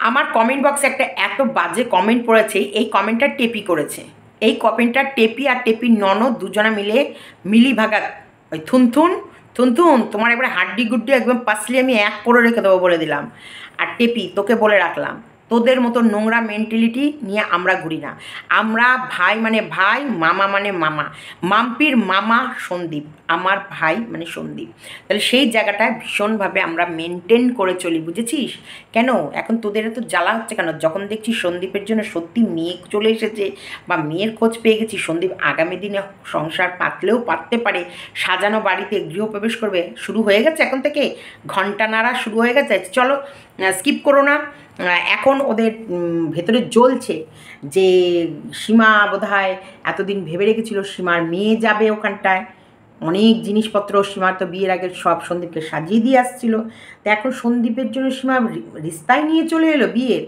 আমার কমেন্ট বক্সে একটা এত বাজে কমেন্ট পড়েছে, এই কমেন্টটা টেপি করেছে। এই কমেন্টটা টেপি আর টেপির ননদ দুজনা মিলে মিলিভাগাত ওই থুনথুন থুনথুন তোমার একবারে হাড্ডি গুড্ডি একদম পাসলি আমি এক করে রেখে দেবো বলে দিলাম। আর টেপি তোকে বলে রাখলাম, তোদের মতো নোংরা মেন্টালিটি নিয়ে আমরা ঘুরি না। আমরা ভাই মানে ভাই, মামা মানে মামা। মাম্পির মামা সন্দীপ, আমার ভাই মানে সন্দীপ। তাহলে সেই জায়গাটায় ভীষণভাবে আমরা মেনটেন করে চলি, বুঝেছিস? কেন এখন তোদের এত জ্বালা হচ্ছে কেন? যখন দেখছি সন্দীপের জন্য সত্যি মেয়ে চলে এসেছে বা মেয়ের খোঁজ পেয়ে গেছি, সন্দীপ আগামী দিনে সংসার পাতলেও পাততে পারে, সাজানো বাড়িতে গৃহপ্রবেশ করবে, শুরু হয়ে গেছে এখন থেকে, ঘন্টা নাড়া শুরু হয়ে গেছে। চলো স্কিপ করো না। এখন ওদের ভেতরে জ্বলছে যে সীমা বোধহয় এতদিন ভেবে রেখেছিল সীমার মেয়ে যাবে ওখানটায়, অনেক জিনিসপত্র সীমার তো বিয়ের আগে সব সন্দীপকে সাজিয়ে দিয়ে আসছিল। তো এখন সন্দীপের জন্য সীমা রিস্তায় নিয়ে চলে এলো, বিয়ের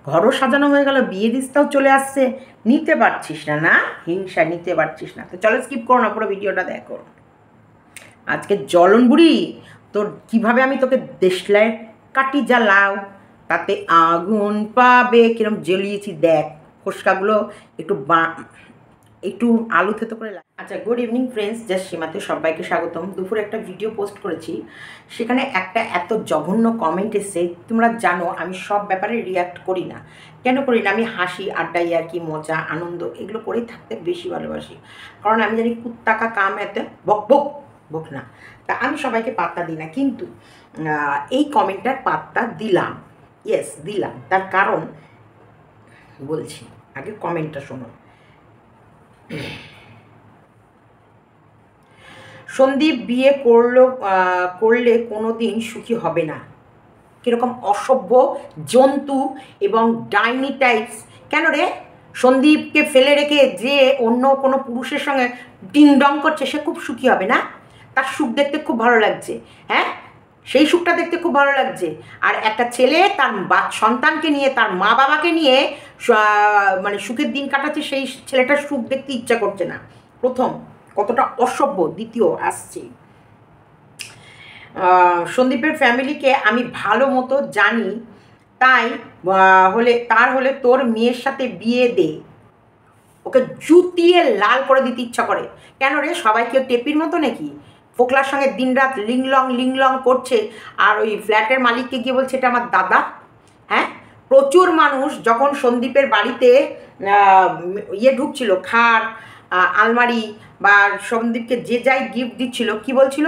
ঘরও সাজানো হয়ে গেল, বিয়ের রিস্তাও চলে আসছে। নিতে পারছিস না, না হিংসা নিতে পারছিস না? তো চলো স্কিপ করো না, পুরো ভিডিওটা দেখো। আজকে জ্বলন বুড়ি তোর কিভাবে আমি তোকে দেশলায় কাটি জ্বালাও, তাতে আগুন পাবে কিরম জ্বলিয়েছি দেখ। ফোসকাগুলো একটু আলু থেতো করে। আচ্ছা, গুড ইভিনিং ফ্রেন্ডস, জাস্ট সীমাতে সবাইকে স্বাগতম। দুপুরে একটা ভিডিও পোস্ট করেছি, সেখানে একটা এত জঘন্য কমেন্ট এসে, তোমরা জানো আমি সব ব্যাপারে রিয়াক্ট করি না। কেন করি না? আমি হাসি, আড্ডাই আর কি, মজা আনন্দ এগুলো করেই থাকতে বেশি ভালোবাসি। কারণ আমি জানি কুত্তাকা কাম এতে বক বক বক না, তা আমি সবাইকে পাত্তা দিই না। কিন্তু এই কমেন্টটার পাত্তা দিলাম, ইয়েস দিলাম। তার কারণ বলছি, আগে কমেন্টটা শোনো। সন্দীপ বিয়ে করলে কোনো দিন সুখী হবে না। কীরকম অসভ্য জন্তু এবং ডাইনি টাইপস! কেন রে? সন্দীপকে ফেলে রেখে যে অন্য কোনো পুরুষের সঙ্গে ডিংডং করছে, সে খুব সুখী হবে না? তার সুখ দেখতে খুব ভালো লাগছে, হ্যাঁ, সেই সুখটা দেখতে খুব ভালো লাগছে। আর একটা ছেলে তার সন্তানকে নিয়ে, তার মা বাবাকে নিয়ে মানে সুখের দিন কাটাচ্ছে, সেই ছেলেটার সুখ দেখতে ইচ্ছা করছে না। প্রথম কতটা অসভ্য। দ্বিতীয় আসছে, সন্দীপের ফ্যামিলিকে আমি ভালো মতো জানি, তাই হলে তোর মেয়ের সাথে বিয়ে দে। ওকে জুতিয়ে লাল করে দিতে ইচ্ছা করে। কেন রে? সবাই কেউ টেপির মতো নাকি? ফোকলার সঙ্গে দিনরাত লিংলং করছে, আর ওই ফ্ল্যাটের মালিককে গিয়ে বলছে এটা আমার দাদা। হ্যাঁ, প্রচুর মানুষ যখন সন্দীপের বাড়িতে ঢুকছিল, খাট, আলমারি বা সন্দীপকে যে যাই গিফট দিচ্ছিল, কি বলছিল?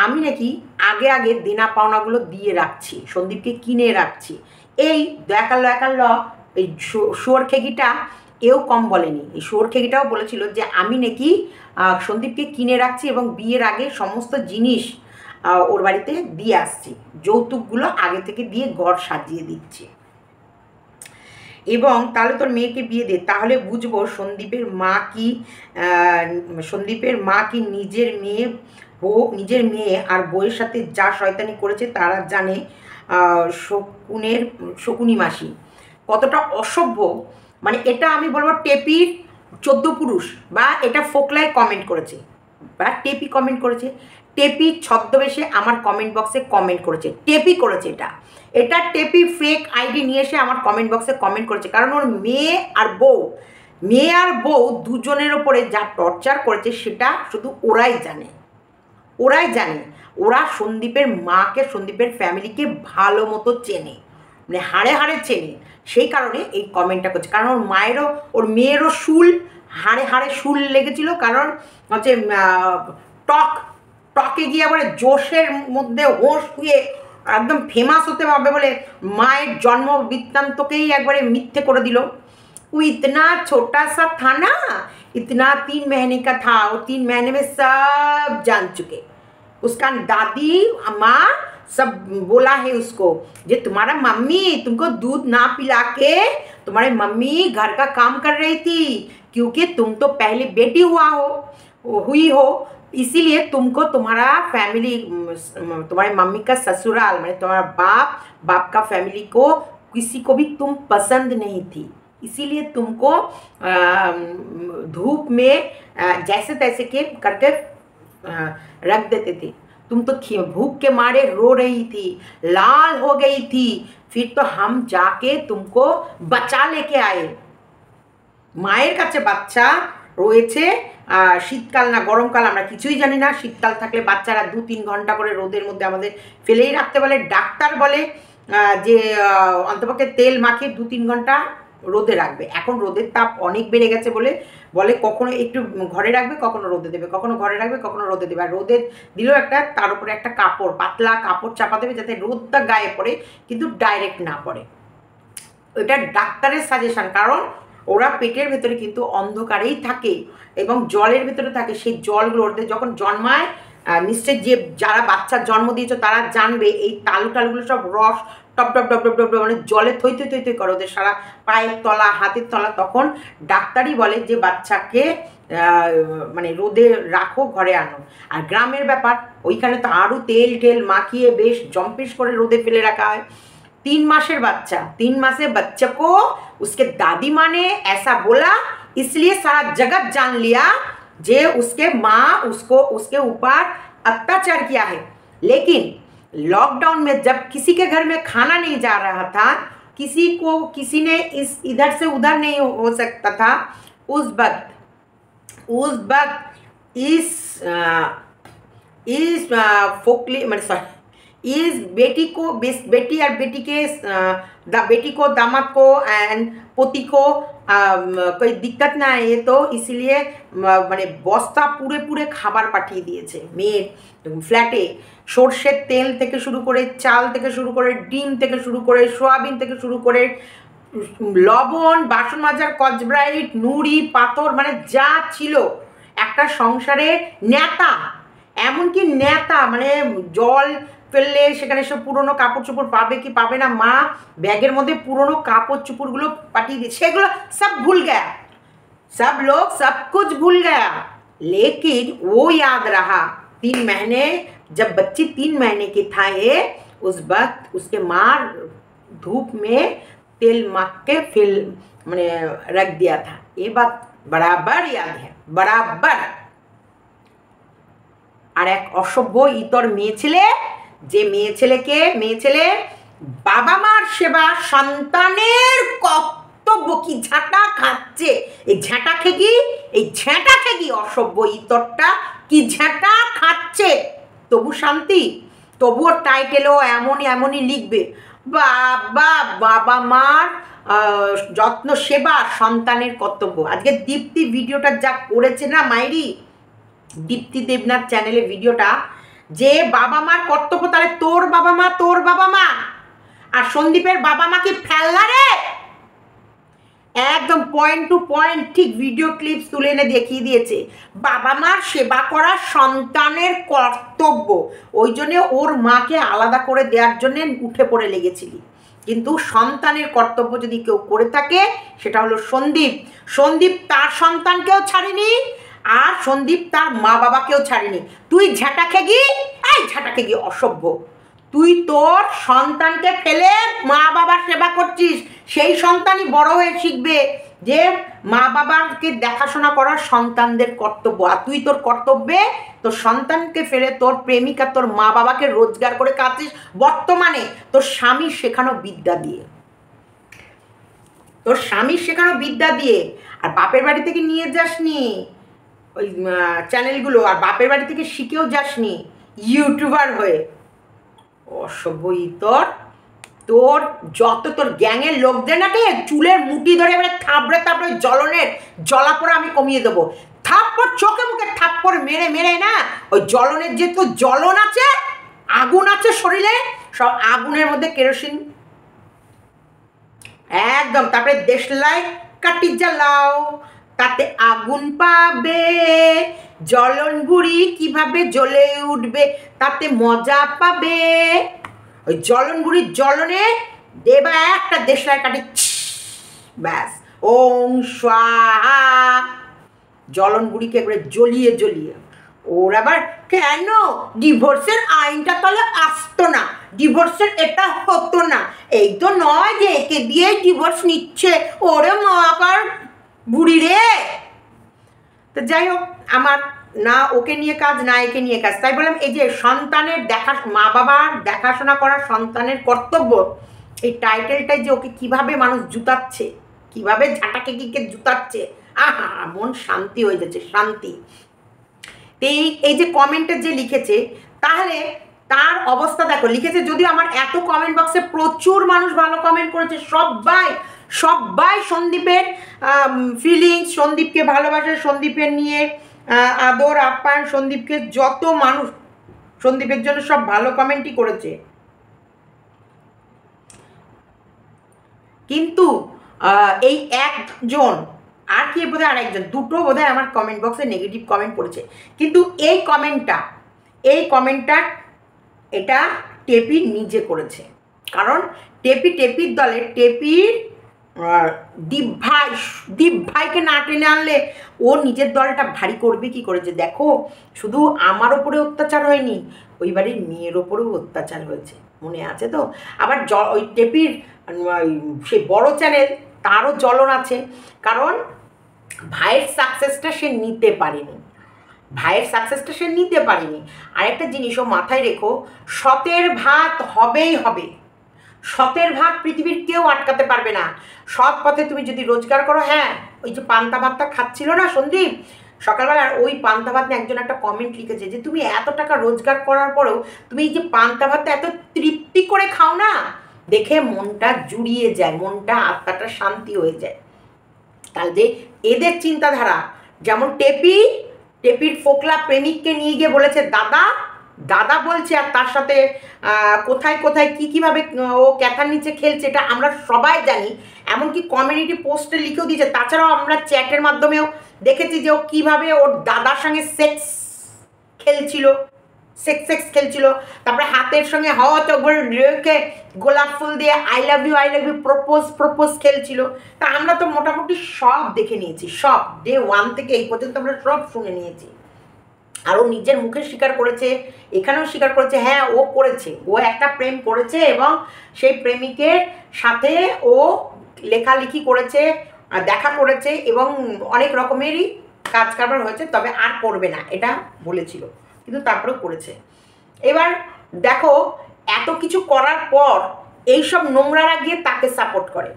আমি নাকি আগে দেনা পাওনাগুলো দিয়ে রাখছি, সন্দীপকে কিনে রাখছি। এই একাল্ল এই শুয়োর খেগিটা এও কম বলেনি। এই শুয়োর খেগিটাও বলেছিল যে আমি নাকি সন্দীপকে কিনে রাখছি এবং বিয়ের আগে সমস্ত জিনিস ওর বাড়িতে দিয়ে আসছি, যৌতুকগুলো আগে থেকে দিয়ে ঘর সাজিয়ে দিচ্ছি। এবং তাহলে তোর মেয়েকে বিয়ে দে, তাহলে বুঝবো সন্দীপের মা কি নিজের মেয়ে আর বউয়ের সাথে যা শয়তানি করেছে তারা জানে। শকুনি মাসি কতটা অসভ্য! মানে এটা আমি বলবো টেপির 14 পুরুষ, বা এটা ফোকলায় কমেন্ট করেছে বা টেপি কমেন্ট করেছে। টেপি ছদ্মবেশে আমার কমেন্ট বক্সে কমেন্ট করেছে, টেপি করেছে এটা টেপি ফেক আইডি নিয়ে এসে আমার কমেন্ট বক্সে কমেন্ট করেছে। কারণ ওর মেয়ে আর বউ দুজনের ওপরে যা টর্চার করেছে সেটা শুধু ওরাই জানে। ওরা সন্দীপের মাকে, সন্দীপের ফ্যামিলিকে ভালো মতো চেনে, মানে হাড়ে চেনে। সেই কারণে এই কমেন্টটা করছে। কারণ ওর মেয়েরও হাড়ে শুল লেগেছিল। কারণ হচ্ছে টকে গিয়ে আবার জোশের মধ্যে হোশ শুয়ে একদম ফেমাস হতে হবে বলে মায়ের জন্ম বৃত্তান্তকেই একবারে মিথ্যে করে দিল। वो इतना छोटा सा था ना, इतना 3 महीने का था, वो 3 महीने में सब जान चुके। उसका दादी माँ सब बोला है उसको, जे तुम्हारा मम्मी तुमको दूध ना पिला के तुम्हारे मम्मी घर का काम कर रही थी, क्योंकि तुम तो पहले बेटी हुई हो, इसीलिए तुमको तुम्हारा फैमिली, तुम्हारे मम्मी का ससुराल, मैंने तुम्हारा बाप का फैमिली को किसी को भी तुम पसंद नहीं थी, इसीलिए तुमको धूप में जैसे तैसे के करके रख देते थे। तुम तो भूख के मारे रो रही थी, लाल हो गई थी, फिर तो हम जाके तुमको बचा लेके आए। মায়ের কাছে বাচ্চা রয়েছে, শীতকাল না গরমকাল আমরা কিছুই জানি না। শীতকাল থাকলে বাচ্চারা 2-3 ঘন্টা করে রোদের মধ্যে আমাদের ফেলেই রাখতে বলে। ডাক্তার বলে যে অন্তপক্ষে তেল মাখিয়ে 2-3 ঘন্টা রোদে রাখবে। এখন রোদের তাপ অনেক বেড়ে গেছে বলে কখনো একটু ঘরে রাখবে, কখনো রোদে দেবে, কখনো ঘরে রাখবে, কখনো রোদে দেবে। আর রোদে দিলেও তার উপরে একটা কাপড়, পাতলা কাপড় চাপা দেবে যাতে রোদটা গায়ে পড়ে কিন্তু ডাইরেক্ট না পড়ে। ওইটা ডাক্তারের সাজেশন, কারণ ওরা পেটের ভেতরে কিন্তু অন্ধকারেই থাকে এবং জলের ভেতরে থাকে। সেই জলগুলো ওদের যখন জন্মায়, নিশ্চয়ই যারা বাচ্চার জন্ম দিয়েছ তারা জানবে, এই টালুগুলো সব রস top top top top top মানে জলে থই থই থই থই করে ওদের সারা পায়ের তলা, হাতের তলা। তখন ডাক্তারই বলে যে বাচ্চাকে মানে রোদে রাখো, ঘরে আনো। আর গ্রামের ব্যাপার, ওইখানে তো আরও তেল টেল মাখিয়ে বেশ জম্পেশ করে রোদে ফেলে রাখা হয়। 3 मासेर बच्चा, 3 मासेर बच्चे को उसके दादी माँ ने ऐसा बोला, इसलिए सारा जगत जान लिया जे उसके माँ उसके ऊपर अत्याचार किया है। लेकिन लॉकडाउन में जब किसी के घर में खाना नहीं जा रहा था, किसी ने इधर से उधर नहीं हो सकता था, उस वक्त इस फोकली मतलब सॉरी इस बेटी और बेटी को दामाद को एंड पोती को कोई दिक्कत ना है, तो इसलिए মানে বস্তা পুরে খাবার পাঠিয়ে দিয়েছে মেয়ের ফ্ল্যাটে। সর্ষের তেল থেকে শুরু করে, চাল থেকে শুরু করে, ডিম থেকে শুরু করে, সোয়াবিন থেকে শুরু করে, লবণ, বাসন মাজার কচব্রাইট, নুড়ি, পাথর, মানে যা ছিল একটা সংসারে নেতা, এমনকি নেতা মানে জল ফেললে সেখানে সব পুরনো কাপড় চোপড় পাবে কি পাবে না, মা ব্যাগের মধ্যে পুরনো কাপড় চোপড়গুলো পাঠিয়ে দিয়ে সেগুলো সব ভুল গয়া, सब लोग सब कुछ भूल गया। लेकिन वो याद रहा 3 महीने, जब बच्ची 3 महीने की था ये, उस वक्त उसके माँ धूप में तेल माख के फिल मैंने रख दिया था। ये बात बराबर याद है, बराबर। আর এক অসভ্য ইতর মেয়ে ছেলে, যে মেয়ে ছেলে বাবা মার সেবা সন্তানের কর্তব্য কি ঝাঁটা খাচ্ছে। এই ঝাঁটা খেগি অসভ্য ইতরটা কি ঝাঁটা খাচ্ছে, তবু শান্তি, তবুও টাইটেলও এমনই লিখবে, বাবা মার যত্ন সেবা সন্তানের কর্তব্য। আজকে দীপ্তি ভিডিওটা যা করেছে না মাইরি, দীপ্তি দেবনাথ চ্যানেলে ভিডিওটা, যে বাবা মার কর্তব্য, তাহলে তোর বাবা মা আর সন্দীপের বাবা মা কি ফেললা রে? একদম পয়েন্ট টু পয়েন্ট ঠিক ভিডিও ক্লিপস তুলে এনে দেখিয়ে দিয়েছে। বাবা মার সেবা করা সন্তানের কর্তব্য, ওই জন্যে ওর মাকে আলাদা করে দেওয়ার জন্যে উঠে পড়ে লেগেছিলি। কিন্তু সন্তানের কর্তব্য যদি কেউ করে থাকে সেটা হলো সন্দীপ তার সন্তানকেও ছাড়েনি, আর সন্দীপ তার মা বাবাকেও ছাড়েনি। তুই ঝাঁটা খেগি অসভ্য, তুই তোর সন্তানকে ফেলে মা বাবার সেবা করছিস। সেই সন্তানই বড় হয়ে শিখবে যে মা বাবাকে দেখাশোনা করার সন্তানদের কর্তব্য। আর তুই তোর কর্তব্যে তোর সন্তানকে ফেলে তোর প্রেমিকা তোর মা বাবাকে রোজগার করে খাচ্ছিস, বর্তমানে তোর স্বামীর শেখানো বিদ্যা দিয়ে। আর বাপের বাড়ি থেকে নিয়ে যাসনি ওই চ্যানেলগুলো, আর বাপের বাড়ি থেকে শিখেও যাসনি ইউটিউবার হয়ে। অসভ্য ইতর, তোর যত তোর গ্যাংয়ের লোকদের নাকি চুলের মুঠি ধরে এবারে থাপড়ে জ্বলনের জ্বলাপোড়া আমি কমিয়ে দেবো। থাপ্পড় চোখে মুখে থাপ্পড় মেরে না, ওই জ্বলনের যে তো জ্বলন আছে, আগুন আছে শরীরে, সব আগুনের মধ্যে কেরোসিন একদম, তারপরে দেশলাই কাটি জ্বালাও, তাতে আগুন পাবে, জ্বলন গুড়ি কিভাবে জ্বলে উঠবে তাতে মজা পাবে। ওই জ্বলন গুড়ির জ্বলনে দেবা একটা দেশলাই কাটি, ব্যাস ওং স্বাহা, জ্বলন গুড়িকে একবারে জ্বলিয়ে। ওর আবার কেন ডিভোর্সের আইনটা তাহলে আসতো না, ডিভোর্সের এটা হতো না, এই তো নয় যে একে দিয়ে ডিভোর্স নিচ্ছে, ওরে মাকার বুড়ি রে। তো যাই হোক, আমার না ওকে নিয়ে কাজ না একে নিয়ে কাজ, তাই বললাম এই যে সন্তানের মা বাবার দেখাশোনা করা সন্তানের কর্তব্য, এই টাইটেলটাই যে ওকে কিভাবে মানুষ জুতাচ্ছে, কিভাবে ঝাঁটাকে কিকে জুতাচ্ছে, আহা মন শান্তি হয়ে যাচ্ছে, শান্তি। এই যে কমেন্টে যে লিখেছে, তাহলে তার অবস্থা দেখো, লিখেছে যদিও আমার এত কমেন্ট বক্সে প্রচুর মানুষ ভালো কমেন্ট করেছে, সবাই সবাই সন্দীপের ফিলিংস, সন্দীপকে ভালোবাসে, সন্দীপের নিয়ে আদর আপ্যায়ন, সন্দীপকে যত মানুষ সন্দীপের জন্য সব ভালো কমেন্টই করেছে, কিন্তু এই একজন আর কি বোধহয় আরেকজন, দুটো বোধহয় আমার কমেন্ট বক্সে নেগেটিভ কমেন্ট পড়েছে। কিন্তু এই কমেন্টটা এটা টেপি নিজে করেছে, কারণ টেপির দলে টেপির দীপ ভাইকে না টেনে আনলে ও নিজের দলটা ভারী করবে কি করেছে। দেখো শুধু আমার ওপরে অত্যাচার হয়নি, ওই বাড়ির মেয়ের ওপরেও অত্যাচার হয়েছে, মনে আছে তো। আবার ওই টেপির সেই বড় চ্যানেল, তারও জ্বলন আছে, কারণ ভাইয়ের সাকসেসটা সে নিতে পারেনি, আরেকটা জিনিসও মাথায় রেখো, সতের ভাত হবেই হবে, সতের ভাত পৃথিবীর কেউ আটকাতে পারবে না। সৎ পথে তুমি যদি রোজগার করো, হ্যাঁ ওই যে পান্তা ভাতটা খাচ্ছিল না সন্দীপ সকালবেলা, ওই পান্তা ভাত নিয়ে একজন একটা কমেন্ট লিখেছে যে তুমি এত টাকা রোজগার করার পরেও তুমি এই যে পান্তা ভাতটা এত তৃপ্তি করে খাও না, দেখে মনটা জুড়িয়ে যায়, মনটা আত্মাটা শান্তি হয়ে যায়। তাহলে এদের চিন্তাধারা, যেমন টেপির ফোকলা প্রেমিককে নিয়ে গিয়ে বলেছে দাদা বলছে, আর তার সাথে কোথায় কীভাবে ও ক্যাথার নিচে খেলছে, এটা আমরা সবাই জানি, এমনকি কমিউনিটি পোস্টে লিখেও দিয়েছে। তাছাড়াও আমরা চ্যাটের মাধ্যমেও দেখেছি যে ও কীভাবে ওর দাদার সঙ্গে সেক্স খেলছিল, তারপরে হাতের সঙ্গে রেখে গোলাপ ফুল দিয়ে আই লাভ ইউ প্রপোজ খেলছিল। তা আমরা তো মোটামুটি সব দেখে নিয়েছি, সব ডে 1 থেকে এই পর্যন্ত আমরা সব শুনে নিয়েছি। আর ও নিজের মুখে স্বীকার করেছে, এখানেও স্বীকার করেছে, হ্যাঁ ও করেছে, ও একটা প্রেম করেছে এবং সেই প্রেমিকের সাথে ও লেখালেখি করেছে, দেখা করেছে এবং অনেক রকমেরই কাজ কারবার হয়েছে, তবে আর করবে না এটা বলেছিল, কিন্তু তারপরেও করেছে। এবার দেখো এত কিছু করার পর এইসব নোংরারা গিয়ে তাকে সাপোর্ট করে,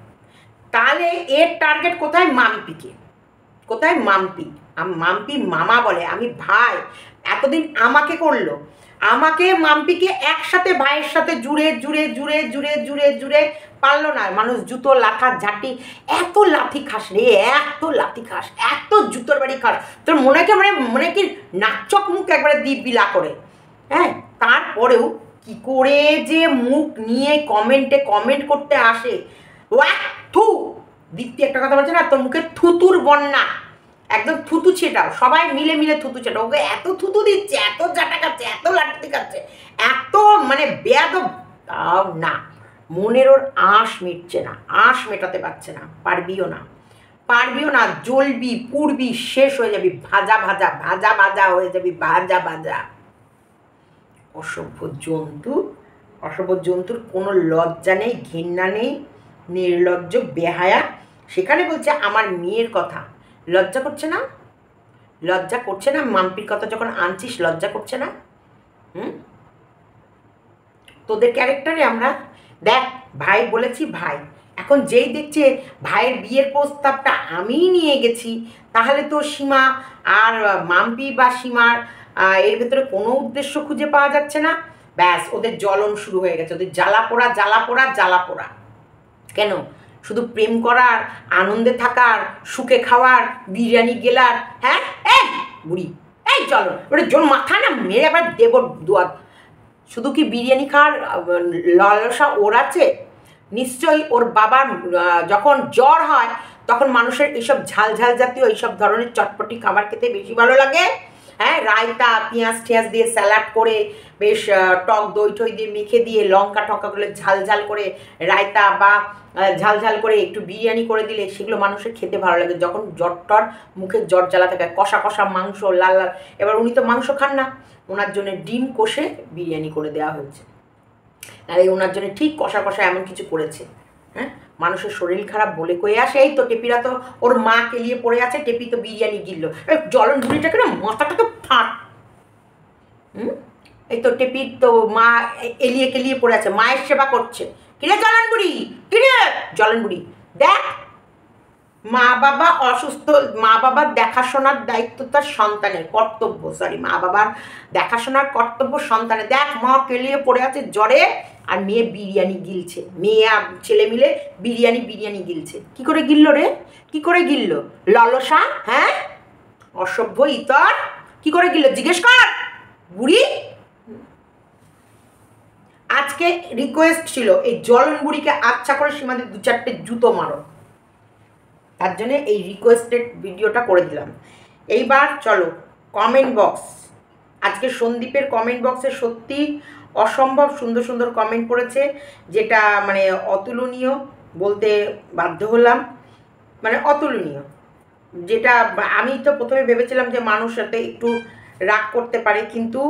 তাহলে এর টার্গেট কোথায়? মাম্পি মামা বলে, আমি ভাই, এতদিন আমাকে করলো, আমাকে মাম্পিকে একসাথে ভাইয়ের সাথে জুড়ে পারলো না। মানুষ জুতো লাথা ঝাঁটি, এত লাথি খাস রে, এত জুতোর বাড়ি খাস, তোর মনে কি নাকচক মুখ একবারে দিবিলা করে, হ্যাঁ। তারপরেও কি করে যে মুখ নিয়ে কমেন্ট করতে আসে, দীপ্তি একটা কথা বলছে না, তোর মুখে থুতুর বন্যা, একদম থুতু ছেটাও, সবাই মিলে থুতু ছেটাও, ওকে এত থুতু দিচ্ছে, এত জাটা খাচ্ছে, এত লাঠি খাচ্ছে, এত মানে বেয়াদব, তাও না, মনের ওর আঁশ মিটছে না, আঁশ মেটাতে পারছে না, পারবিও না, জ্বলবি পুড়বি, শেষ হয়ে যাবি, ভাজা হয়ে যাবি, ভাজা। অসভ্য জন্তুর কোনো লজ্জা নেই, ঘৃণা নেই, নির্লজ্জ বেহায়া। সেখানে বলছে আমার মেয়ের কথা, লজ্জা করছে না? মাম্পির কথা যখন আনছিস লজ্জা করছে না? তোদের ক্যারেক্টারে আমরা দেখ, ভাই বলেছি ভাই, এখন যেই দেখছে ভাইয়ের বিয়ের প্রস্তাবটা আমিই নিয়ে গেছি, তাহলে তো সীমা আর মাম্পি বা সীমার এর ভেতরে কোনো উদ্দেশ্য খুঁজে পাওয়া যাচ্ছে না, ব্যাস ওদের জ্বলন শুরু হয়ে গেছে, ওদের জ্বালা পোড়া। কেন? শুধু প্রেম করার, আনন্দে থাকার, সুখে খাওয়ার, বিরিয়ানি গেলার, হ্যাঁ এই বুড়ি, এই চলো ওটা জোর মাথা না মেরে আবার দেব দুয়ার। শুধু কি বিরিয়ানি খাওয়ার লালসা ওর আছে? নিশ্চয়ই ওর বাবার যখন জ্বর হয় তখন মানুষের এইসব ঝাল জাতীয় এইসব ধরনের চটপটি খাবার খেতে বেশি ভালো লাগে, হ্যাঁ। রায়তা পেঁয়াজ টিয়াজ দিয়ে স্যালাড করে, বেশ টক দই দিয়ে মেখে দিয়ে, লঙ্কা টঙ্কাগুলো ঝাল করে রায়তা বা ঝাল করে একটু বিরিয়ানি করে দিলে সেগুলো মানুষের খেতে ভালো লাগে, যখন জ্বর মুখে জ্বর জ্বালা থাকে, কষা মাংস লাল। এবার উনি তো মাংস খান না, ওনার জন্য ডিম কষে বিরিয়ানি করে দেওয়া হয়েছে, তাই ওনার জন্য ঠিক কষা এমন কিছু করেছে, হ্যাঁ। মানুষের শরীর খারাপ বলে কয়ে আসে, এই তো টেপিরা তো ওর মা কেলিয়ে পড়ে আছে, টেপি তো বিরিয়ানি গিললো, জলন ঝুড়িটাকে না মাথাটাকে ফাট, এই তো টেপির তো মা এলিয়ে কেলিয়ে পড়ে আছে, মায়ের সেবা করছে, কিরে জলন বুড়ি, কিরে জলন বুড়ি, দেখ মা বাবা অসুস্থ, মা বাবার দেখাশোনার দায়িত্ব তার সন্তানের কর্তব্য, সরি মা বাবার দেখাশোনার কর্তব্য সন্তানের। দেখ মা কেলিয়ে পড়ে আছে জ্বরে, আর মেয়ে বিরিয়ানি গিলছে, মেয়ে আর ছেলে মিলে বিরিয়ানি গিলছে। কি করে গিললো রে, কি করে গিললো? ললসা, হ্যাঁ অসভ্য ইতর, কি করে গিললো জিজ্ঞেস কর বুড়ি। আজকে রিকোয়েস্ট ছিল এই জলন বুড়িকে আচ্ছা করে সীমাদের 2-4টে জুতো মারো, তার জন্য এই রিকোয়েস্টেড ভিডিওটা করে দিলাম। এইবার চলো কমেন্ট বক্স। আজকে সন্দীপের কমেন্ট বক্সে সত্যি অসম্ভব সুন্দর সুন্দর কমেন্ট পড়েছে, যেটা মানে অতুলনীয় বলতে বাধ্য হলাম, মানে অতুলনীয়। যেটা আমি তো প্রথমে ভেবেছিলাম যে মানুষ সাথে একটু রাগ করতে পারে, কিন্তু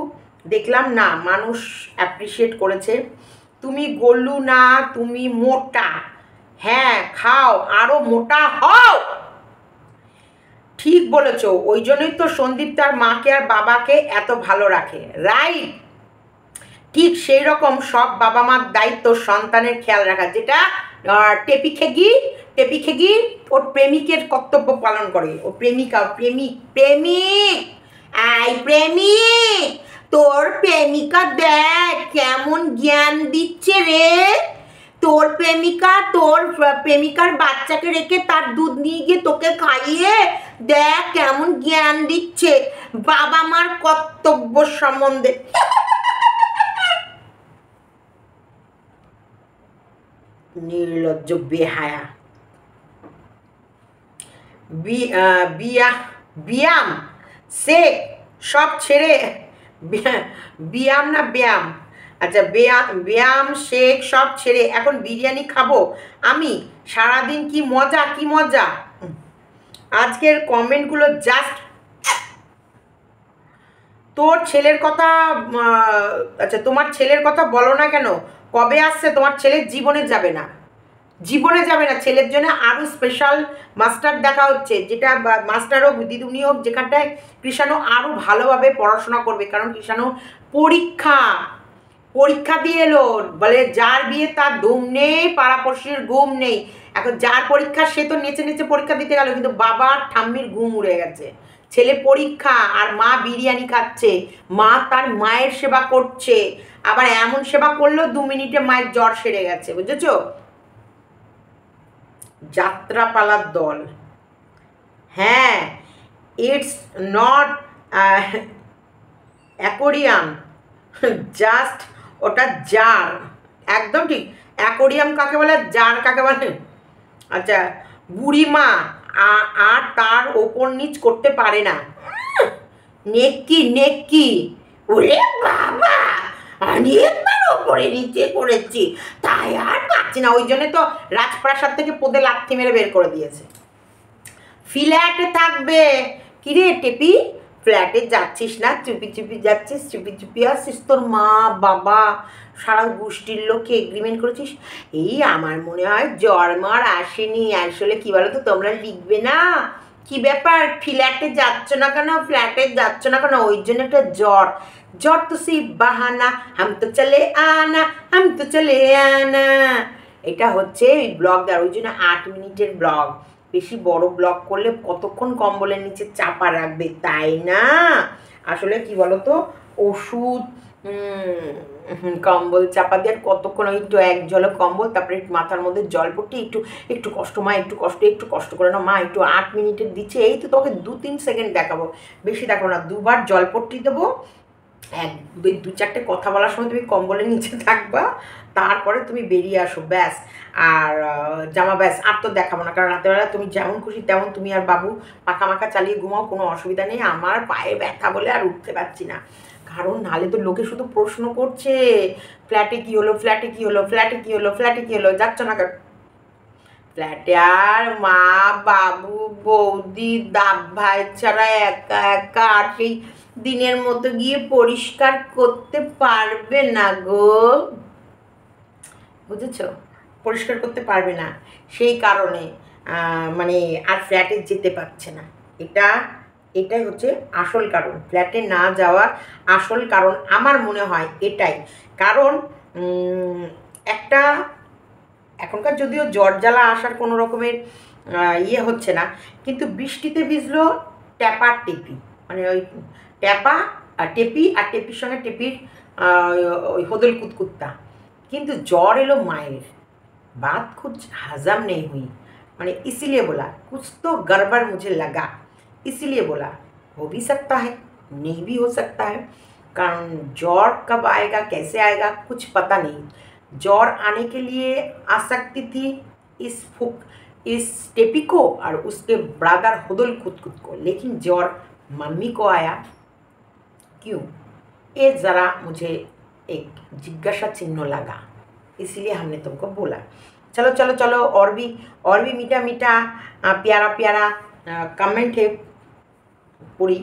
দেখলাম না, মানুষ অ্যাপ্রিসিয়েট করেছে। তুমি গলু না, তুমি মোটা, হ্যাঁ খাও আরো মোটা হও, ঠিক বলেছ। ওই জন্যই তো সন্দীপ তার মাকে আর বাবাকে এত ভালো রাখে, রাইট। ঠিক সেই রকম সব বাবা মার দায়িত্ব সন্তানের খেয়াল রাখা, যেটা টেপি খেগি ওর প্রেমিকের কর্তব্য পালন করে। ও প্রেমিকা, প্রেমিক এই প্রেমিক, তোর প্রেমিকা দেখ কেমন জ্ঞান দিচ্ছে রে। তোর প্রেমিকার বাচ্চাকে রেখে তার দুধ নিয়ে গিয়ে তোকে খাইয়ে দেখ কেমন জ্ঞান দিচ্ছে বাবা মার কর্তব্য সম্বন্ধে। নির্লজ্জ বেহায়া। ব্যায়াম শেখ সব ছেড়ে, ব্যায়াম না ব্যায়াম, আচ্ছা ব্যায়াম শেখ সব ছেড়ে এখন বিরিয়ানি খাবো আমি সারাদিন, কি মজা কি মজা। আজকের কমেন্টগুলো জাস্ট। তোর ছেলের কথা, আচ্ছা তোমার ছেলের কথা বলো না কেন, কবে আসছে তোমার ছেলে? জীবনে যাবে না, ছেলের জন্য আরও স্পেশাল মাস্টার দেখা হচ্ছে, যেটা মাস্টার হোক দিদুনি হোক, যেখানটায় কৃষাণু আরও ভালোভাবে পড়াশোনা করবে, কারণ কৃষাণু পরীক্ষা দিয়ে এলো। বলে যার বিয়ে তার ধুম নেই, পাড়াপড়শির ঘুম নেই। এখন যার পরীক্ষা সে তো নেচে নেচে পরীক্ষা দিতে গেল, কিন্তু বাবার ঠাম্মির ঘুম উড়ে গেছে। ছেলে পরীক্ষা আর মা বিরিয়ানি খাচ্ছে, মা তার মায়ের সেবা করছে, আবার এমন সেবা করলেও 2 মিনিটে মায়ের জ্বর সেরে গেছে, বুঝেছ? যাত্রাপালার দল, হ্যাঁ ইটস নট অ্যাকোরিয়াম, জাস্ট ওটা জার, একদম ঠিক। অ্যাকোরিয়াম কাকে বলে, জার কাকে বলে? আচ্ছা বুড়িমা আর তার ওপর নিচ করতে পারে না, নেকি ওরে বাবা, অনেকবার ওপরে নিচে করেছি তাই আর পাচ্ছি না। ওই জন্য তো রাজপ্রাসাদ থেকে পোদে লাথি মেরে বের করে দিয়েছে। ফ্ল্যাটে থাকবে। কিরে টেপি, ফ্ল্যাটে যাচ্ছিস না, চুপি চুপি যাচ্ছিস, চুপি চুপি আসছিস, তোর মা বাবা সারা গোষ্ঠীর লোককে এগ্রিমেন্ট করেছিস। এই আমার মনে হয় জ্বরমার আসেনি, আসলে কী বলো তো, তোমরা লিখবে না কি ব্যাপার, ফ্ল্যাটে যাচ্ছ না কেন, ওই জন্য একটা জ্বর তো সেই বাহানা, হাম তো চলে আনা। এটা হচ্ছে ওই ব্লগ দেওয়ার, ওই জন্য 8 মিনিটের ব্লগ। বেশি বড় ব্লগ করলে কতক্ষণ কম্বলের নিচে চাপা রাখবে, তাই না? আসলে কি বলতো, ওষুধ কম্বল চাপা দেওয়ার কতক্ষণ, একটু এক জলে কম্বল, তারপরে মাথার মধ্যে জল পড়তে একটু কষ্ট মা, একটু কষ্ট করে না মা, একটু 8 মিনিটের দিচ্ছে, এই তো তোকে 2-3 সেকেন্ড দেখাবো, বেশি দেখাবো না। 2বার জলপট্টি দেবো, 2-4টে কথা বলার সময় তুমি কম্বলের নিচে থাকবা, তারপরে তুমি বেরিয়ে আসো, ব্যাস। আর জামা ব্যাস, আর তো দেখাবো না, কারণ রাতেরবেলা তুমি যেমন খুশি তেমন তুমি আর বাবু মাখা চালিয়ে ঘুমাও, কোনো অসুবিধা নেই। আমার পায়ে ব্যথা বলে আর উঠতে পারছি না, কারণ নাহলে তো লোকে শুধু প্রশ্ন করছে, ফ্ল্যাটে কি হলো, যাচ্ছ না কেন ফ্ল্যাটে? আর মা বাবু বৌদি দাব ভাই ছাড়া একা আর সেই দিনের মতো গিয়ে পরিষ্কার করতে পারবে না গো, বুঝেছ? পরিষ্কার করতে পারবে না, সেই কারণে মানে আর ফ্ল্যাটে যেতে পারছে না। এটাই হচ্ছে আসল কারণ, ফ্ল্যাটে না যাওয়ার আসল কারণ আমার মনে হয় এটাই। কারণ একটা এখনকার যদিও জ্বর জ্বালা আসার কোনো রকমের ইয়ে হচ্ছে না, কিন্তু বৃষ্টিতে ভিজলো ট্যাপার টেপি, মানে ওই ট্যাপা আর টেপি, আর টেপির সঙ্গে টেপির ওই হোদল কুতকুত্তা। কিন্তু জ্বর এলো মায়ের, बात कुछ हजम नहीं हुई, मैंने इसीलिए बोला कुछ तो गड़बड़ मुझे लगा, इसीलिए बोला हो भी सकता है नहीं भी हो सकता है, कारण ज्वर कब आएगा कैसे आएगा कुछ पता नहीं। ज्वर आने के लिए आ सकती थी इस टेपी को और उसके ब्रदर हुदुल कुतकुत को, लेकिन ज्वर मम्मी को आया क्यों, ये ज़रा मुझे एक जिज्ञासा चिन्ह लगा, इसीलिए हमने तुमको बोला। चलो चलो चलो, और भी मीठा मीठा प्यारा प्यारा कमेंट है पढ़ी।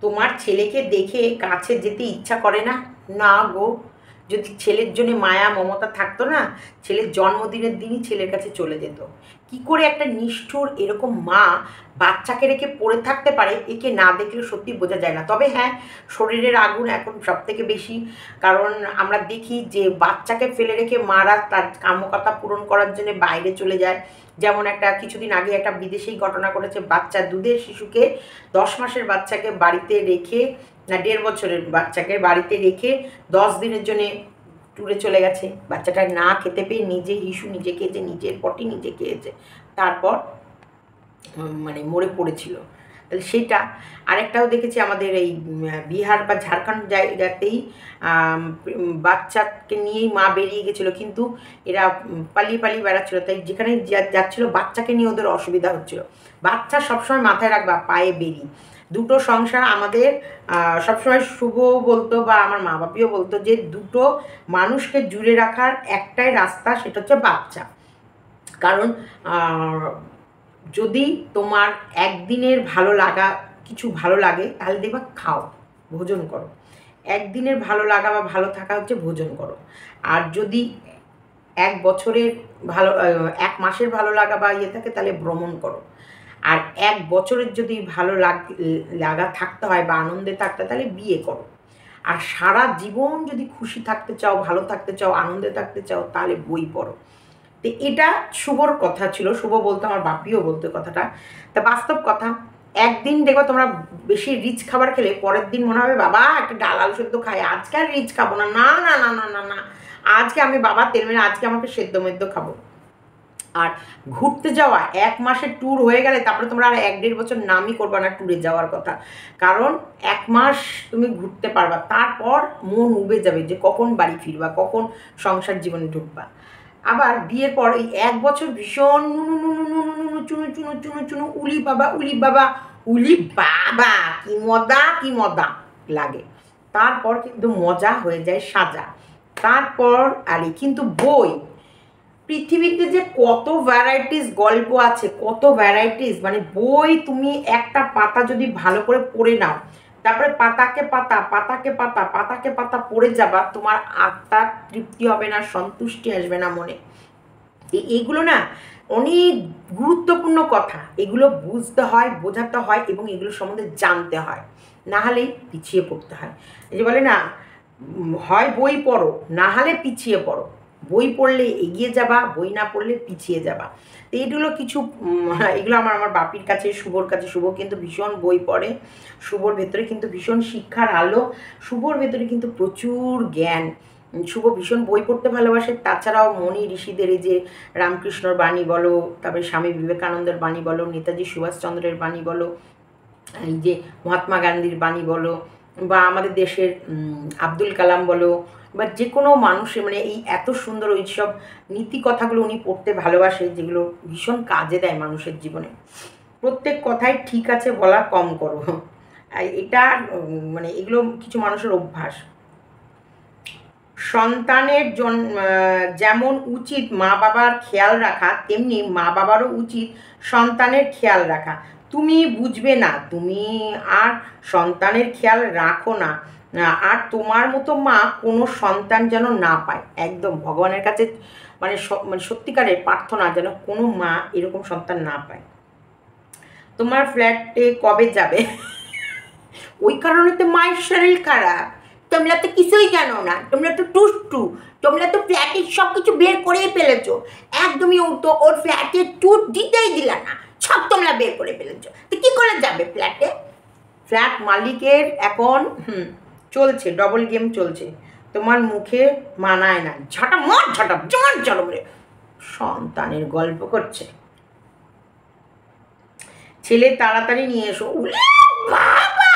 তোমার ছেলেকে দেখে কাছে যেতে ইচ্ছা করে না? না গো, যদি ছেলের জন্য মায়া মমতা থাকতো না, ছেলের জন্মদিনের দিনই ছেলের কাছে চলে যেত। কি করে একটা নিষ্ঠুর এরকম মা বাচ্চাকে রেখে পড়ে থাকতে পারে, একে না দেখলে সত্যি বোঝা যায় না। তবে হ্যাঁ, শরীরের আগুন এখন সব থেকে বেশি, কারণ আমরা দেখি যে বাচ্চাকে ফেলে রেখে মারা তার কামকতা পূরণ করার জন্য বাইরে চলে যায়। যেমন একটা কিছুদিন আগে একটা বিদেশেই ঘটনা ঘটেছে, বাচ্চা দুধের শিশুকে 10 মাসের বাচ্চাকে বাড়িতে রেখে, না 1.5 বছরের বাচ্চাকে বাড়িতে রেখে 10 দিনের জন্যে ট্যুরে চলে গেছে। বাচ্চাটা না খেতে পেয়ে নিজে ইস্যু নিজে খেয়েছে, নিজের পটি নিজে খেয়েছে, তারপর মানে মরে পড়েছিল। তাহলে সেটা। আরেকটাও দেখেছি আমাদের এই বিহার বা ঝাড়খণ্ড জায়গাতেই বাচ্চাকে নিয়েই মা বেরিয়ে গেছিলো, কিন্তু এরা পালিয়ে পালিয়ে বেড়াচ্ছিলো, তাই যেখানে যাচ্ছিলো বাচ্চাকে নিয়ে ওদের অসুবিধা হচ্ছিলো। বাচ্চা সবসময় মাথায় রাখবা, পায়ে বেরি। দুটো সংসার আমাদের সবসময় শুভ বলতো, বা আমার মা বাপিও বলতো যে দুটো মানুষকে জুড়ে রাখার একটাই রাস্তা, সেটা হচ্ছে বাচ্চা। কারণ যদি তোমার একদিনের ভালো লাগা কিছু ভালো লাগে, তাহলে দেখবা খাও, ভোজন করো। একদিনের ভালো লাগা বা ভালো থাকা হচ্ছে ভোজন করো। আর যদি 1 বছরের ভালো 1 মাসের ভালো লাগা বা ইয়ে থাকে, তাহলে ভ্রমণ করো। আর 1 বছরের যদি ভালো লাগা থাকতে হয় বা আনন্দে থাকতে, তাহলে বিয়ে করো। আর সারা জীবন যদি খুশি থাকতে চাও, ভালো থাকতে চাও, আনন্দে থাকতে চাও, তাহলে বই পড়ো। তো এটা শুভর কথা ছিল, শুভ বলতো, আমার বাপিও বলতো কথাটা। তা বাস্তব কথা, একদিন দেখো তোমরা বেশি রিচ খাবার খেলে পরের দিন মনে হবে বাবা একটা ডাল আলু সেদ্ধ খাই, আজকে আর রিচ খাবো না, না না না না না না, আজকে আমি বাবা তেল মেরে আজকে আমাকে সেদ্ধ মেদ্ধ খাবো। আর ঘুরতে যাওয়া 1 মাসের ট্যুর হয়ে গেলে তারপরে তোমরা আর 1-1.5 বছর নামই করবা না ট্যুরে যাওয়ার কথা, কারণ 1 মাস তুমি ঘুরতে পারবা, তারপর মন উবে যাবে যে কখন বাড়ি ফিরবা, কখন সংসার জীবনে ঢুকবা। আবার বিয়ের পর এই 1 বছর ভীষণ নুনু নুনু নুনু নুনু চুনু চুনু চুনু চুনু উলি বাবা উলি বাবা উলি বাবা, কি মজা লাগে। তারপর কিন্তু মজা হয়ে যায় সাজা। তারপর আরে কিন্তু বই, পৃথিবীতে যে কত ভ্যারাইটিস গল্প আছে, কত ভ্যারাইটিস, মানে বই তুমি একটা পাতা যদি ভালো করে পড়ে নাও, তারপরে পাতাকে পাতা পড়ে যাবা, তোমার আত্মার তৃপ্তি হবে না, সন্তুষ্টি আসবে না মনে। এইগুলো না অনেক গুরুত্বপূর্ণ কথা, এগুলো বুঝতে হয়, বোঝাতে হয় এবং এগুলো সম্বন্ধে জানতে হয়, না হলেই পিছিয়ে পড়তে হয়। এই যে বলে না, হয় বই পড়ো, না হলে পিছিয়ে পড়ো। বই পড়লে এগিয়ে যাবা, বই না পড়লে পিছিয়ে যাবা। তো এইগুলো কিছু, এগুলো আমার বাপির কাছে, শুভর কাছে। শুভ কিন্তু ভীষণ বই পড়ে, শুভর ভেতরে কিন্তু ভীষণ শিক্ষার আলো, শুভর ভেতরে কিন্তু প্রচুর জ্ঞান। শুভ ভীষণ বই পড়তে ভালোবাসে। তাছাড়াও মনি ঋষিদের এই যে রামকৃষ্ণর বাণী বলো, তারপরে স্বামী বিবেকানন্দের বাণী বলো, নেতাজি সুভাষচন্দ্রের বাণী বলো, এই যে মহাত্মা গান্ধীর বাণী বলো, বা আমাদের দেশের আব্দুল কালাম বলো, বা যে কোনো মানুষের, মানে এই এত সুন্দর ওই সব নীতি কথাগুলো উনি পড়তে ভালোবাসে, যেগুলো ভীষণ কাজে দেয় মানুষের জীবনে। প্রত্যেক কথাই ঠিক আছে বলা কম করো, এটা মানে এগুলো কিছু মানুষের অভ্যাস। সন্তানের যেমন উচিত মা বাবার খেয়াল রাখা, তেমনি মা বাবারও উচিত সন্তানের খেয়াল রাখা। তুমি বুঝবে না, তুমি আর সন্তানের খেয়াল রাখো না, আর তোমার মতো মা কোনো সন্তান যেন না পায়। একদম ভগবানের কাছে মানে সত্যিকারের প্রার্থনা যেন কোনো মা এরকম সন্তান না পায়। তোমার ফ্ল্যাটে কবে যাবে? ওই কারণে তো মায়ের শরীর খারাপ, তোমরা তো কিছুই জানো না, তোমরা তো টুষ্টু, তোমরা তো ফ্ল্যাটের সব কিছু বের করেই ফেলেছো, একদমই ওর ফ্ল্যাটে টুট দিতেই দিলা না, সব তোমরা বের করে ফেলেছো। তো কী করে যাবে ফ্ল্যাটে? ফ্ল্যাট মালিকের এখন চলছে, ডবল গেম চলছে, তোমার মুখে মানায় না, ঝটামট ঝটাম জমাট জড়বরে সন্তানের গল্প করছে। ছেলে তাড়াতাড়ি নিয়ে এসো। উলে বাবা,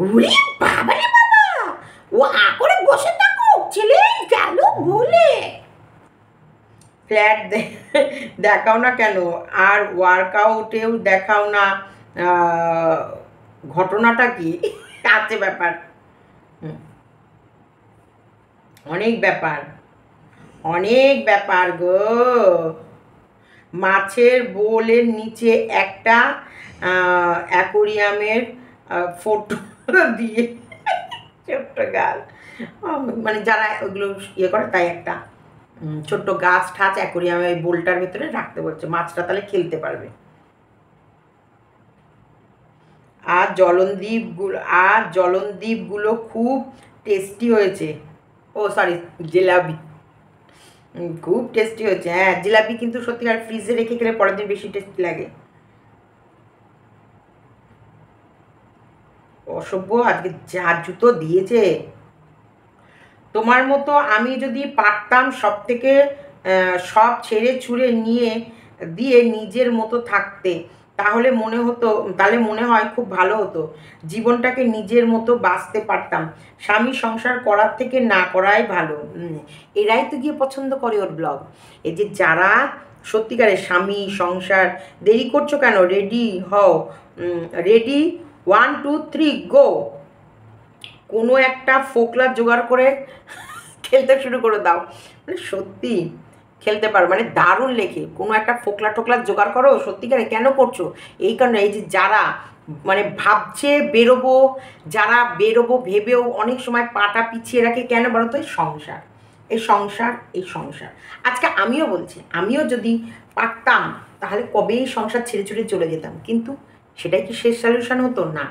উলে বাবা রে বাবা, ও করে বসে থাকো, ছেলে গেল বলে। ফ্ল্যাট দেখাও না কেন, আর ওয়ার্কআউটেও দেখাও না, ঘটনাটা কি? আছে ব্যাপার, অনেক ব্যাপার, অনেক ব্যাপার গো। মাছের বোলের নিচে একটা অ্যাকোরিয়ামের ফটো দিয়ে, ছোট্ট গাছ, মানে যারা ওগুলো ইয়ে করে, তাই একটা ছোট্ট গাছ ঠাছ অ্যাকোরিয়ামে বোলটার ভেতরে রাখতে বলছে, মাছটা তাহলে খেলতে পারবে। আর জলনদ্বীপগুলো খুব টেস্টি হয়েছে। ও সরি, জিলাপি খুব টেস্টি হয়েছে। হ্যাঁ, জিলাপি কিন্তু সত্যিকার ফ্রিজে রেখে খেলে পরের দিন বেশি টেস্টি লাগে। অসভ্য, আজকে যা জুতো দিয়েছে। তোমার মতো আমি যদি পারতাম সব থেকে সব ছেড়ে ছুড়ে দিয়ে নিজের মতো থাকতে, তাহলে মনে হয় খুব ভালো হতো, জীবনটাকে নিজের মতো বাঁচতে পারতাম। স্বামী সংসার করার থেকে না করাই ভালো। এরাই তো গিয়ে পছন্দ করে ওর ব্লগ। এই যে যারা সত্যিকারের স্বামী সংসার, দেরি করছো কেন, রেডি হও, রেডি 1 2 3 গো। কোনো একটা ফোকলা জোগাড় করে খেলতে শুরু করে দাও, মানে সত্যি খেলতে পারো, মানে দারুণ লেখে। কোনো একটা ফোকলা টোকলা জোগাড় করো, সত্যিকারে কেন করছো? এই কারণে, এই যে যারা মানে ভাবছে যারা বেরোবো ভেবেও অনেক সময় পাটা পিছিয়ে রাখে, কেন বলো তো? এই সংসার। আজকে আমিও বলছি, আমিও যদি পারতাম তাহলে কবেই সংসার ছেড়ে ছুড়ে চলে যেতাম, কিন্তু সেটাই কি শেষ সলিউশন হতো না?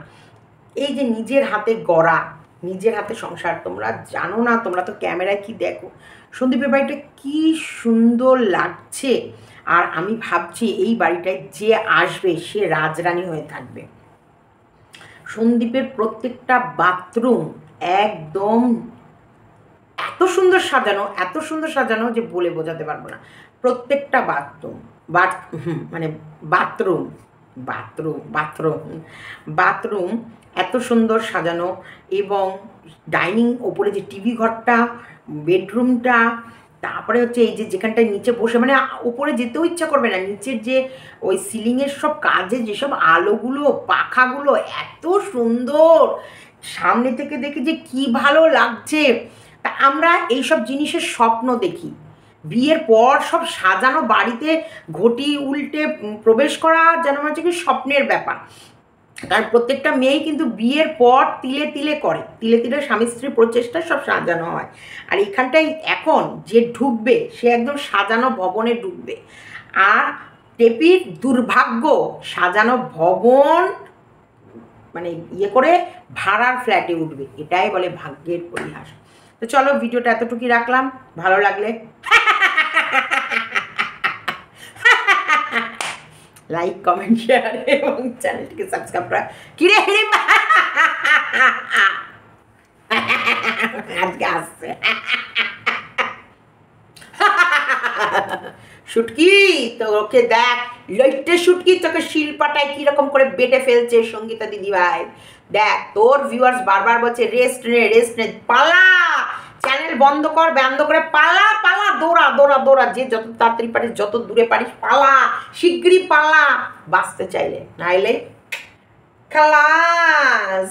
এই যে নিজের হাতে গড়া, নিজের হাতে সংসার, তোমরা জানো না, তোমরা তো ক্যামেরায় কি দেখো, সন্দীপের বাড়িটা কি সুন্দর লাগছে। আর আমি ভাবছি এই বাড়িটায় যে আসবে সে রাজরানী হয়ে থাকবে। সন্দীপের প্রত্যেকটা বাথরুম একদম এত সুন্দর সাজানো যে বলে বোঝাতে পারবো না। প্রত্যেকটা বাথরুম এত সুন্দর সাজানো, এবং ডাইনিং ওপরে যে টিভি ঘরটা, বেডরুমটা, তারপরে হচ্ছে এই যে যেখানটায় নিচে বসে, মানে ওপরে যেতেও ইচ্ছা করবে না, নিচের যে ওই সিলিংয়ের সব কাজে যেসব আলোগুলো, পাখাগুলো এত সুন্দর, সামনে থেকে দেখে যে কি ভালো লাগছে। তা আমরা এইসব জিনিসের স্বপ্ন দেখি, বিয়ের পর সব সাজানো বাড়িতে ঘটি উল্টে প্রবেশ করা যেন হচ্ছে কি স্বপ্নের ব্যাপার। কারণ প্রত্যেকটা মেয়েই কিন্তু বিয়ের পর তিলে তিলে করে, তিলে তিলে স্বামী স্ত্রীর প্রচেষ্টা সব সাজানো হয়। আর এখানটায় এখন যে ঢুকবে সে একদম সাজানো ভবনে ঢুকবে। আর টেপির দুর্ভাগ্য, সাজানো ভবন মানে ইয়ে করে ভাড়ার ফ্ল্যাটে উঠবে, এটাই বলে ভাগ্যের পরিহাস। তো চলো, ভিডিওটা এতটুকুই রাখলাম, ভালো লাগলে লাইক কমেন্ট শেয়ার এবং চ্যানেলটিকে সাবস্ক্রাইব করা। কিরে হিরে আজকে আসছে শুটকি, তো ওকে দেখ, লইটে শুটকি তোকে শিলপাটায় কিরকম করে বেটে ফেলছে সঙ্গীতা দিদি ভাই। দেখ, তোর ভিউয়ার্স বারবার বলছে রেস্ট নে, পালা, চ্যানেল বন্ধ করে পালা, দৌড়া, যে যত তাড়াতাড়ি পারিস, যত দূরে পারিস পালা, শিগগিরই পালা, বাঁচতে চাইলে, নাইলে খালাস,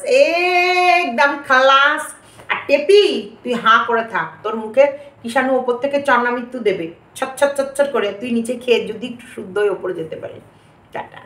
একদম খালাস। আর টেপি, তুই হাঁ করে থাক, তোর মুখে কিষাণু ওপর থেকে চন্না মৃত্যু দেবে, ছট করে, তুই নিচে খেয়ে যদি একটু শুদ্ধ হয়ে ওপরে যেতে পারিস। টাটা।